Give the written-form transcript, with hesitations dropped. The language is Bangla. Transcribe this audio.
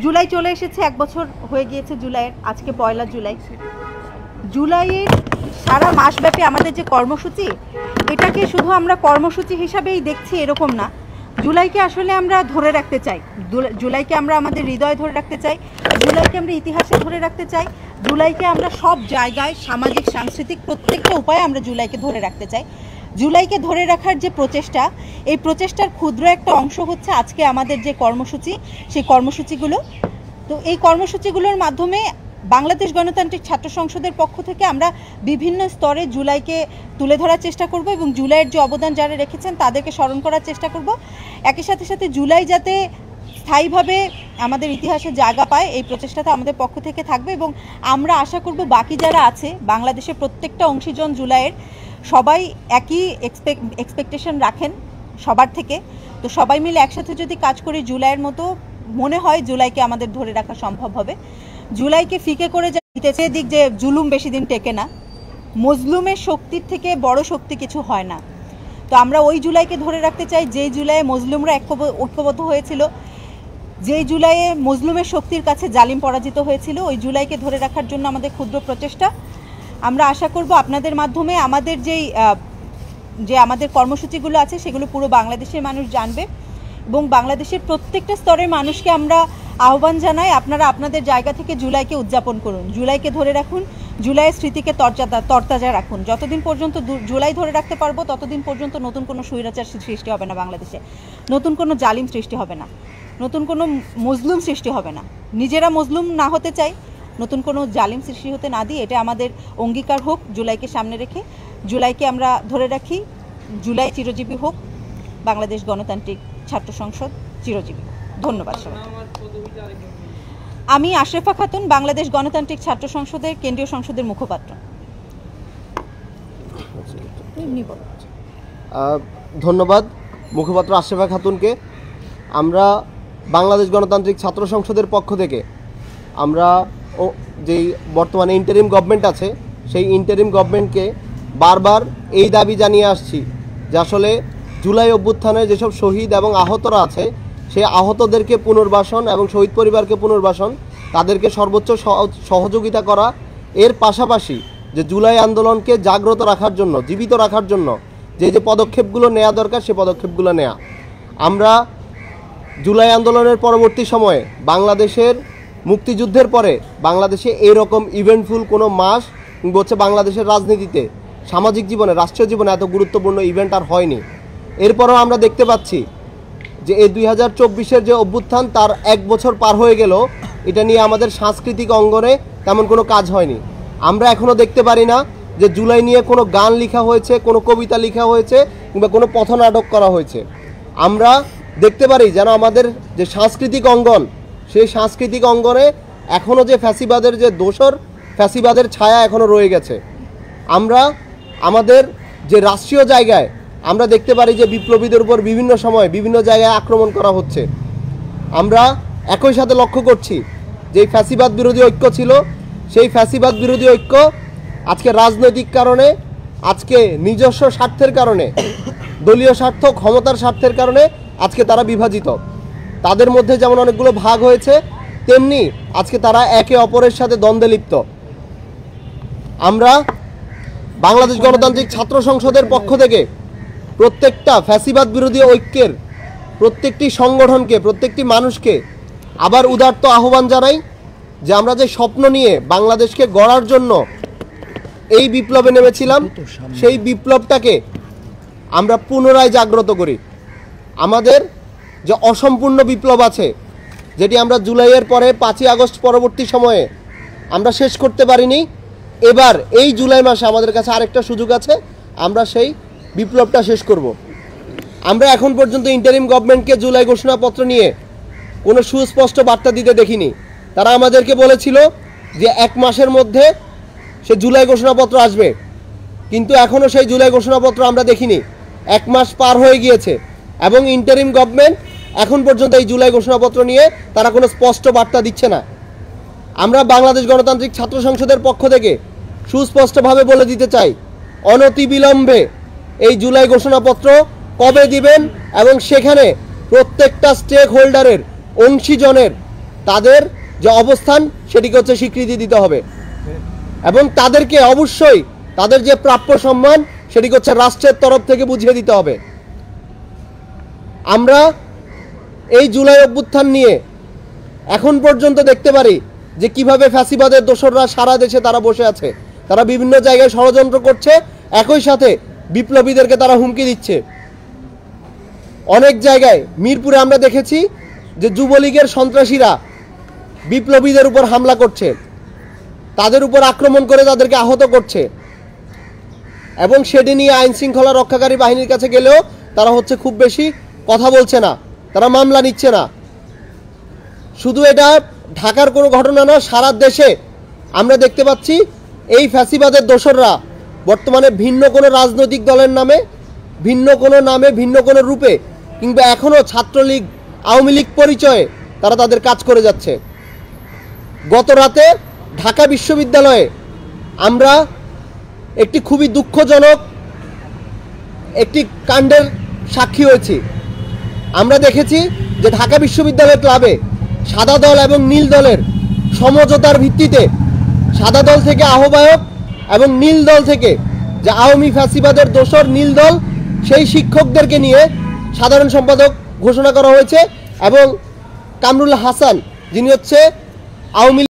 জুলাই চলে এসেছে, 1 বছর হয়ে গিয়েছে জুলাইয়ের, আজকে 1 জুলাই। জুলাইয়ের সারা মাসব্যাপী আমাদের যে কর্মসূচি, এটাকে শুধু আমরা কর্মসূচি হিসাবেই দেখছি এরকম না। জুলাইকে আসলে আমরা ধরে রাখতে চাই, জুলাইকে আমরা আমাদের হৃদয়ে ধরে রাখতে চাই, জুলাইকে আমরা ইতিহাসে ধরে রাখতে চাই, জুলাইকে আমরা সব জায়গায় সামাজিক সাংস্কৃতিক প্রত্যেকটা উপায়ে আমরা জুলাইকে ধরে রাখতে চাই। জুলাইকে ধরে রাখার যে প্রচেষ্টা, এই প্রচেষ্টার ক্ষুদ্র একটা অংশ হচ্ছে আজকে আমাদের যে কর্মসূচি, সেই কর্মসূচিগুলো। তো এই কর্মসূচিগুলোর মাধ্যমে বাংলাদেশ গণতান্ত্রিক ছাত্র সংসদের পক্ষ থেকে আমরা বিভিন্ন স্তরে জুলাইকে তুলে ধরার চেষ্টা করব এবং জুলাইয়ের যে অবদান যারা রেখেছেন তাদেরকে স্মরণ করার চেষ্টা করব। একই সাথে সাথে জুলাই যাতে স্থায়ীভাবে আমাদের ইতিহাসে জায়গা পায়, এই প্রচেষ্টাটা আমাদের পক্ষ থেকে থাকবে এবং আমরা আশা করব বাকি যারা আছে বাংলাদেশের প্রত্যেকটা অংশীজন জুলাইয়ের সবাই একই এক্সপেকটেশন রাখেন সবার থেকে। তো সবাই মিলে একসাথে যদি কাজ করি, জুলাইয়ের মতো মনে হয় জুলাইকে আমাদের ধরে রাখা সম্ভব হবে। জুলাইকে ফিকে করে দিতেছে দিক যে জুলুম বেশি দিন টেকে না, মজলুমের শক্তির থেকে বড় শক্তি কিছু হয় না। তো আমরা ওই জুলাইকে ধরে রাখতে চাই যেই জুলাইয়ে মজলুমরা ঐক্যবদ্ধ হয়েছিল, যেই জুলাইয়ে মজলুমের শক্তির কাছে জালিম পরাজিত হয়েছিল। ওই জুলাইকে ধরে রাখার জন্য আমাদের ক্ষুদ্র প্রচেষ্টা। আমরা আশা করব আপনাদের মাধ্যমে আমাদের যে আমাদের কর্মসূচিগুলো আছে সেগুলো পুরো বাংলাদেশের মানুষ জানবে এবং বাংলাদেশের প্রত্যেকটা স্তরের মানুষকে আমরা আহ্বান জানাই, আপনারা আপনাদের জায়গা থেকে জুলাইকে উদযাপন করুন, জুলাইকে ধরে রাখুন, জুলাইয়ের স্মৃতিকে তরতাজা রাখুন। যতদিন পর্যন্ত জুলাই ধরে রাখতে পারবো ততদিন পর্যন্ত নতুন কোনো স্বৈরাচার সৃষ্টি হবে না বাংলাদেশে, নতুন কোনো জালিম সৃষ্টি হবে না, নতুন কোনো মজলুম সৃষ্টি হবে না। নিজেরা মজলুম না হতে চাই, নতুন কোনো জালিম সৃষ্টি হতে না দিই, এটা আমাদের অঙ্গীকার হোক। জুলাইকে সামনে রেখে জুলাইকে আমরা ধরে রাখি। জুলাই চিরজীবী হোক, বাংলাদেশ গণতান্ত্রিক ছাত্র সংসদ চিরজীবী। ধন্যবাদ সবাই। আমি আশরাফা খাতুন, বাংলাদেশ গণতান্ত্রিক ছাত্র সংসদের কেন্দ্রীয় সংসদের মুখপাত্র। ধন্যবাদ মুখপাত্র আশরাফা খাতুনকে। আমরা বাংলাদেশ গণতান্ত্রিক ছাত্র সংসদের পক্ষ থেকে আমরা যেই বর্তমানে ইন্টারিম গভর্নমেন্ট আছে সেই ইন্টারিম গভর্নমেন্টকে বারবার এই দাবি জানিয়ে আসছি যে আসলে জুলাই অভ্যুত্থানে যেসব শহীদ এবং আহতরা আছে সেই আহতদেরকে পুনর্বাসন এবং শহীদ পরিবারকে পুনর্বাসন, তাদেরকে সর্বোচ্চ সহযোগিতা করা, এর পাশাপাশি যে জুলাই আন্দোলনকে জাগ্রত রাখার জন্য, জীবিত রাখার জন্য যে পদক্ষেপগুলো নেওয়া দরকার সে পদক্ষেপগুলো নেওয়া। আমরা জুলাই আন্দোলনের পরবর্তী সময়ে বাংলাদেশের মুক্তিযুদ্ধের পরে বাংলাদেশে এরকম ইভেন্টফুল কোনো মাস হচ্ছে বাংলাদেশের রাজনীতিতে, সামাজিক জীবনে, রাষ্ট্রীয় জীবনে এত গুরুত্বপূর্ণ ইভেন্ট আর হয়নি। এরপরও আমরা দেখতে পাচ্ছি যে এই 2024-এর যে অভ্যুত্থান তার 1 বছর পার হয়ে গেল, এটা নিয়ে আমাদের সাংস্কৃতিক অঙ্গনে তেমন কোনো কাজ হয়নি। আমরা এখনও দেখতে পারি না যে জুলাই নিয়ে কোনো গান লেখা হয়েছে, কোনো কবিতা লেখা হয়েছে কিংবা কোনো পথনাটক করা হয়েছে। আমরা দেখতে পারি যেন আমাদের যে সাংস্কৃতিক অঙ্গন, সেই সাংস্কৃতিক অঙ্গনে এখনও যে ফ্যাসিবাদের যে দোসর, ফ্যাসিবাদের ছায়া এখনও রয়ে গেছে। আমরা আমাদের যে রাষ্ট্রীয় জায়গায় আমরা দেখতে পারি যে বিপ্লবীদের উপর বিভিন্ন সময় বিভিন্ন জায়গায় আক্রমণ করা হচ্ছে। আমরা একই সাথে লক্ষ্য করছি যে ফ্যাসিবাদ বিরোধী ঐক্য ছিল, সেই ফ্যাসিবাদ বিরোধী ঐক্য আজকে রাজনৈতিক কারণে, আজকে নিজস্ব স্বার্থের কারণে, দলীয় স্বার্থ, ক্ষমতার স্বার্থের কারণে আজকে তারা বিভাজিত। তাদের মধ্যে যেমন অনেকগুলো ভাগ হয়েছে, তেমনি আজকে তারা একে অপরের সাথে দ্বন্দ্বে লিপ্ত। আমরা বাংলাদেশ গণতান্ত্রিক ছাত্র সংসদের পক্ষ থেকে প্রত্যেকটা ফ্যাসিবাদ বিরোধী ঐক্যের প্রত্যেকটি সংগঠনকে, প্রত্যেকটি মানুষকে আবার উদাত্ত আহ্বান জানাই যে আমরা যে স্বপ্ন নিয়ে বাংলাদেশকে গড়ার জন্য এই বিপ্লবে নেমেছিলাম, সেই বিপ্লবটাকে আমরা পুনরায় জাগ্রত করি। আমাদের যে অসম্পূর্ণ বিপ্লব আছে, যেটি আমরা জুলাইয়ের পরে 5ই আগস্ট পরবর্তী সময়ে আমরা শেষ করতে পারিনি, এবার এই জুলাই মাসে আমাদের কাছে আরেকটা সুযোগ আছে, আমরা সেই বিপ্লবটা শেষ করব। আমরা এখন পর্যন্ত ইন্টারিম গভর্নমেন্টকে জুলাই ঘোষণাপত্র নিয়ে কোনো সুস্পষ্ট বার্তা দিতে দেখিনি। তারা আমাদেরকে বলেছিল যে 1 মাসের মধ্যে সে জুলাই ঘোষণাপত্র আসবে, কিন্তু এখনও সেই জুলাই ঘোষণাপত্র আমরা দেখিনি। 1 মাস পার হয়ে গিয়েছে এবং ইন্টারিম গভর্নমেন্ট এখন পর্যন্ত এই জুলাই ঘোষণাপত্র নিয়ে তারা কোনো স্পষ্ট বার্তা দিচ্ছে না। আমরা বাংলাদেশ গণতান্ত্রিক ছাত্র সংসদের পক্ষ থেকে সুস্পষ্টভাবে বলে দিতে চাই, অনতিবিলম্বে এই জুলাই ঘোষণাপত্র কবে দিবেন এবং সেখানে প্রত্যেকটা স্টেক হোল্ডারের, অংশীজনের তাদের যে অবস্থান সেটিকে হচ্ছে স্বীকৃতি দিতে হবে এবং তাদেরকে অবশ্যই তাদের যে প্রাপ্য সম্মান সেটিকে হচ্ছে রাষ্ট্রের তরফ থেকে বুঝিয়ে দিতে হবে। আমরা এই জুলাই অভ্যুত্থান নিয়ে এখন পর্যন্ত দেখতে পারি যে কিভাবে ফ্যাসিবাদের দোসররা সারা দেশে তারা বসে আছে, তারা বিভিন্ন জায়গায় ষড়যন্ত্র করছে, একই সাথে বিপ্লবীদেরকে তারা হুমকি দিচ্ছে। অনেক জায়গায় মিরপুরে আমরা দেখেছি যে যুবলীগের সন্ত্রাসীরা বিপ্লবীদের উপর হামলা করছে, তাদের উপর আক্রমণ করে তাদেরকে আহত করছে এবং সেটি নিয়ে আইন শৃঙ্খলা রক্ষাকারী বাহিনীর কাছে গেলেও তারা হচ্ছে খুব বেশি কথা বলছে না, তারা মামলা নিচ্ছে না। শুধু এটা ঢাকার কোনো ঘটনা না, সারা দেশে আমরা দেখতে পাচ্ছি এই ফ্যাসিবাদের দোসররা বর্তমানে ভিন্ন কোনো রাজনৈতিক দলের নামে, ভিন্ন কোনো নামে, ভিন্ন কোনো রূপে কিংবা এখনও ছাত্রলীগ আওয়ামী লীগ পরিচয়ে তারা তাদের কাজ করে যাচ্ছে। গত রাতে ঢাকা বিশ্ববিদ্যালয়ে আমরা একটি খুবই দুঃখজনক একটি কাণ্ডের সাক্ষী হয়েছি। আমরা দেখেছি যে ঢাকা বিশ্ববিদ্যালয় ক্লাবে সাদা দল এবং নীল দলের সমঝোতার ভিত্তিতে সাদা দল থেকে আহ্বায়ক এবং নীল দল থেকে যে আওয়ামী ফ্যাসিবাদের দোসর নীল দল সেই শিক্ষকদেরকে নিয়ে সাধারণ সম্পাদক ঘোষণা করা হয়েছে এবং কামরুল হাসান যিনি হচ্ছে আওয়ামী